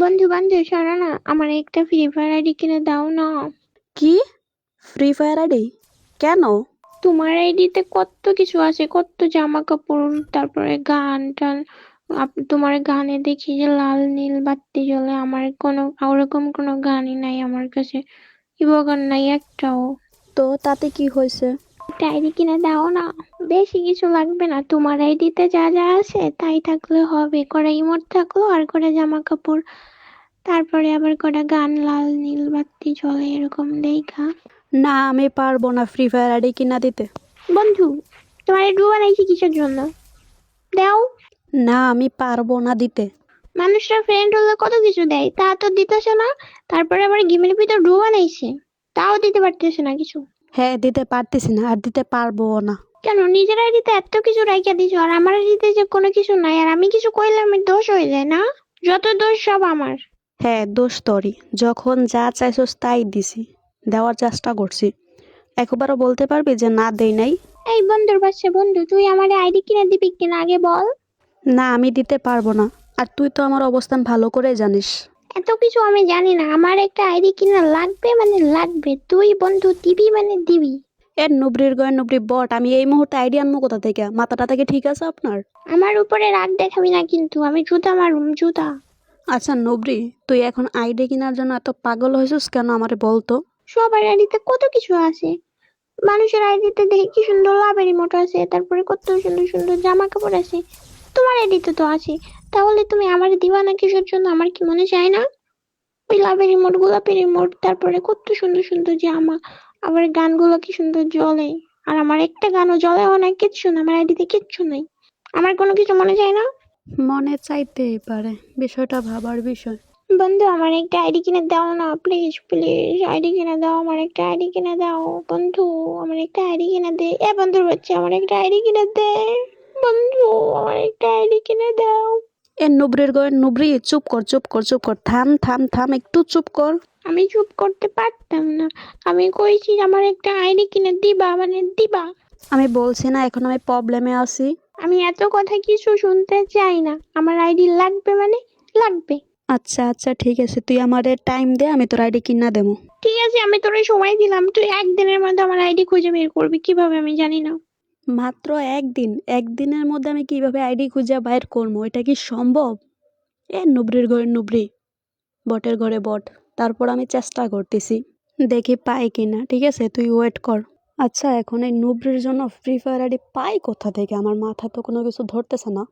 বন্ধু বন্ধু শোনো না, আমার একটা ফ্রি ফায়ার আইডি কিনে দাও না। কি? Free fire ID? কেন? তোমার আইডিতে কত কিছু আছে, কত জামা কাপড়, তারপরে গান টান। তোমার গানে দেখি যে লাল নীল বাত্তি জ্বলে, আমার কোনো ওরকম কোনো গানই নাই আমার কাছে। ইভো গান নাই একটাও। তো তাতে কি হয়েছে? একটা আইডি কিনে দাও না। বেশি কিছু লাগবে না, তোমার আইডিতে যা যা আছে তাই থাকলে হবে। কটা ইমোট থাকলো আর কটা জামা কাপড়, তারপরে আবার কটা গান লাল নীল বাত্তি জ্বলে এরকম দেখা। না, আমি পারবো না ফ্রি ফায়ার আইডি কিনা দিতে। বন্ধু, তোমার ডু বানাইছি কিসের জন্য? দাও। না, আমি পারবো না দিতে। মানুষরা ফ্রেন্ড হলে কত কিছু দেয়, তা তো দিতেছে না। তারপরে আবার গেমের ভিতর ডু বানাইছে, তাও দিতে পারতেছে না কিছু। হ্যাঁ, দিতে পারতেছি না আর দিতে পারবো না। কেন নিজের আইডিতে এত কিছু রাইখা দিছো, আর আমার আইডিতে যে কোনো কিছু নাই, আর আমি কিছু কইলে আমি দোষ হয়ে যায় না? যত দোষ সব আমার। হ্যাঁ, দোষ তোরই। যখন যা চাইছস তাই দিছি, দেওয়ার চেষ্টা করছি। একবারও বলতে পারবি যে না দেই নাই? এই বন্ধুর বাচ্চা বন্ধু, তুই আমার আইডি কিনে দিবি কিনা আগে বল। না, আমি দিতে পারবো না। আর তুই তো আমার অবস্থান ভালো করে জানিস। এত কিছু আমি জানি না, আমার একটা আইডি কিনা লাগবে মানে লাগবে, তুই বন্ধু দিবি মানে দিবি। এর নুবরির গয়ের নুবরি বট, আমি এই মুহূর্তে আইডি আনবো কোথা থেকে? মাথাটা থেকে ঠিক আছে আপনার? আমার উপরে রাগ দেখাবি না কিন্তু, আমি জুতা মারুম জুতা। আচ্ছা নুবরি, তুই এখন আইডি কেনার জন্য এত পাগল হয়েছিস কেন আমারে বলতো? সবার আইডিতে কত কিছু আছে। মানুষের আইডিতে দেখি কি সুন্দর লাভের ইমোট আছে, তারপরে কত সুন্দর সুন্দর জামা কাপড় আছে। তোমার আইডিতে তো আছে, তাহলে তুমি আমার দিবা না কিসের জন্য? আমার কি মনে চায় না? ওই লাভের ইমোট, গোলাপের ইমোট, তারপরে কত সুন্দর সুন্দর জামা, আবার গানগুলো কি সুন্দর জ্বলে। আর আমার একটা গানও জ্বলেও না, কিচ্ছু না, আমার আইডিতে কিচ্ছু নাই। আমার কোনো কিছু মনে চায় না। মনে চাইতেই পারে, বিষয়টা ভাবার বিষয়। বন্ধু, আমার একটা আইডি কিনে দাও না, প্লিজ প্লিজ। আইডি কিনে দাও, আমার একটা আইডি কিনে দাও বন্ধু। আমার একটা আইডি কিনে দে, এ বন্ধুর বাচ্চা, আমার একটা আইডি কিনে দে। বন্ধু, আমার একটা আইডি কিনে দাও। এ নুবরির গয়ের নুবরি, চুপ কর চুপ কর চুপ কর, থাম থাম থাম, একটু চুপ কর। আমি চুপ করতে পারতাম না। আমি কইছি আমার একটা আইডি কিনে দিবা মানে দিবা। আমি বলছি না এখন আমি প্রবলেমে আছি? আমি এত কথা কিছু শুনতে চাই না, আমার আইডি লাগবে মানে লাগবে। আচ্ছা আচ্ছা ঠিক আছে, তুই আমারে টাইম দে, আমি তোর আইডি কিনা দেবো। ঠিক আছে, আমি তোরে সময় দিলাম, তুই একদিনের মধ্যে আমার আইডি খুঁজে বের করবি, কিভাবে আমি জানি না। মাত্র একদিন? একদিনের মধ্যে আমি কিভাবে আইডি খুঁজে বাইর করবো? এটা কি সম্ভব? এ নুবরির ঘরে নুবরি, বটের ঘরে বট। তারপর আমি চেষ্টা করতেছি, দেখি পাই কিনা। ঠিক আছে, তুই ওয়েট কর। আচ্ছা, এখন এই নুবরির জন্য ফ্রি ফায়ার আইডি পাই কোথা থেকে? আমার মাথা তো কোনো কিছু ধরতেছে না।